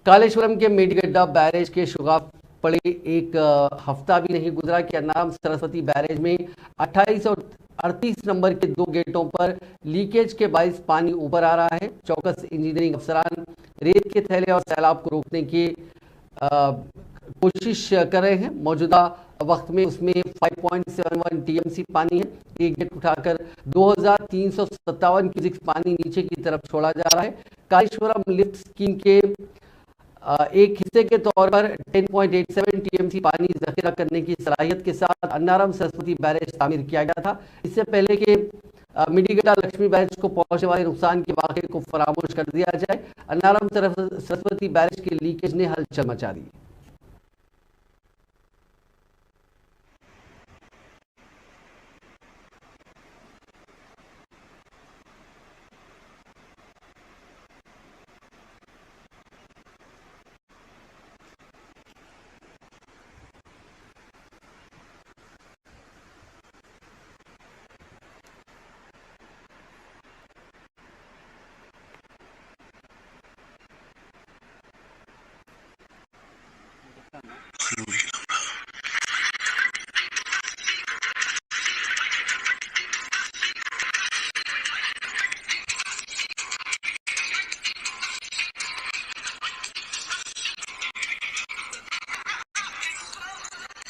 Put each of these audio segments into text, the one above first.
कालेश्वरम के मेडीगड्ढा बैरेज के शुगाफ पड़े एक हफ्ता भी नहीं गुजरा कि अन्नाराम सरस्वती बैरेज में 28 और 38 नंबर के दो गेटों पर लीकेज के बायस पानी ऊपर आ रहा है। चौकस इंजीनियरिंग अफसरान रेत के थैले और सैलाब को रोकने की कोशिश कर रहे हैं। मौजूदा वक्त में उसमें 5.71 टीएमसी पानी है। एक गेट उठाकर 2357 क्यूसिक पानी नीचे की तरफ छोड़ा जा रहा है। कालेश्वरम लिफ्ट स्कीम के एक हिस्से के तौर पर 10.87 टीएमसी पानी जखीरा करने की सलाहियत के साथ अन्नाराम सरस्वती बैरेज तामीर किया गया था। इससे पहले कि मेडीगड्ढा लक्ष्मी बैरेज को पहुंचने वाले नुकसान के वाक़े को फरामोश कर दिया जाए, अन्नाराम सरस्वती बैरेज के लीकेज ने हलचल मचा दी।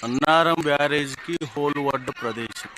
అన్నారం బ్యారేజ్ కి హోల్ వడ్డ ప్రదేశం